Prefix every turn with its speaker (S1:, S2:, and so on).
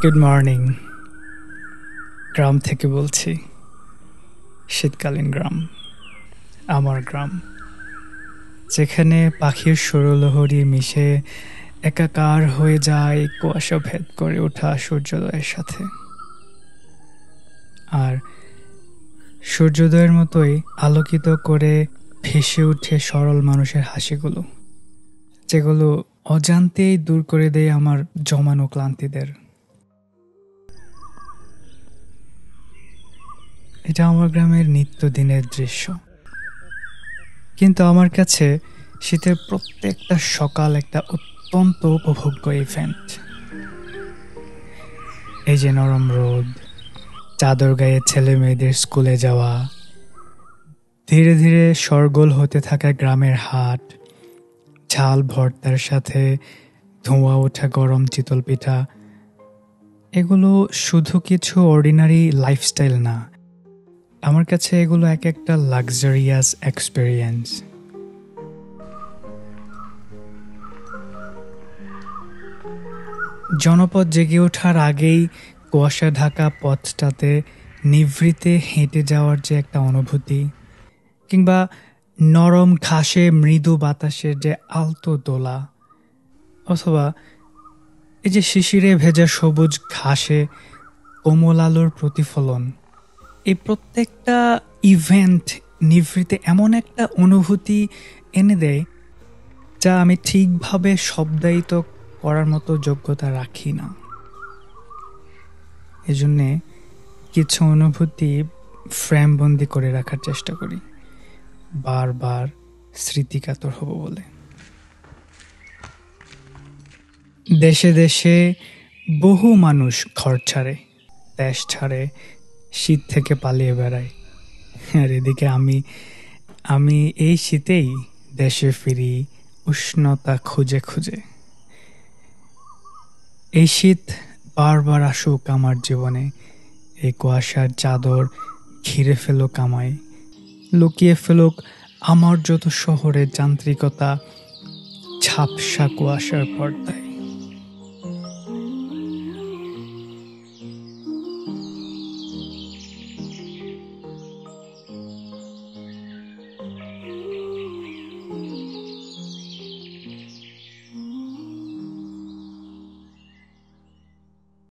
S1: Good morning. গ্রাম থেকে বলছি। শীতকালীন গ্রাম, আমার গ্রাম, যেখানে পাখির সুরলহরী মিশে একাকার হয়ে যায় কুয়াশা ভেদ করে ওঠা সূর্যোদয়ের সাথে। আর সূর্যোদয়ের মতোই আলোকিত করে ভেসে উঠে সরল মানুষের হাসিগুলো, যেগুলো অজান্তেই দূর করে দেয় আমার জমানো ক্লান্তিদের। এটা আমার গ্রামের নিত্যদিনের দৃশ্য, কিন্তু আমার কাছে শীতের প্রত্যেকটা সকাল একটা অত্যন্ত উপভোগ্য ইভেন্ট। এই যে নরম রোদ, চাদর গায়ে ছেলে মেয়েদের স্কুলে যাওয়া, ধীরে ধীরে সরগোল হতে থাকা গ্রামের হাট, ঝাল ভর্তার সাথে ধোঁয়া ওঠা গরম চিতল পিঠা, এগুলো শুধু কিছু অর্ডিনারি লাইফস্টাইল না, আমার কাছে এগুলো এক একটা লাক্সারিয়াস এক্সপেরিয়েন্স। জনপদ জেগে ওঠার আগেই কুয়াশা ঢাকা পথটাতে নিভৃতে হেঁটে যাওয়ার যে একটা অনুভূতি, কিংবা নরম ঘাসে মৃদু বাতাসের যে আলতো দোলা, অথবা এই যে শিশিরে ভেজা সবুজ ঘাসে কোমল আলোর প্রতিফলন, এই প্রত্যেকটা ইভেন্ট নিভৃতে এমন একটা অনুভূতি এনে দেয় যা আমি ঠিকভাবে শব্দায়িত করার মতো যোগ্যতা রাখি না। এজন্যে কিছু অনুভূতি ফ্রেমবন্দি করে রাখার চেষ্টা করি, বারবার স্মৃতিকাতর হব বলে। দেশে দেশে বহু মানুষ ঘর ছাড়ে, দেশ ছাড়ে, শীত থেকে পালিয়ে বেড়ায়। আর এদিকে আমি এই শীতেই দেশে ফিরি উষ্ণতা খুঁজে খুঁজে। এই শীত বারবার আসুক আমার জীবনে, এই কুয়াশার চাদর ঘিরে ফেলুক আমায়, লুকিয়ে ফেলুক আমার যত শহরের যান্ত্রিকতা ঝাপসা কুয়াশার পর্দায়।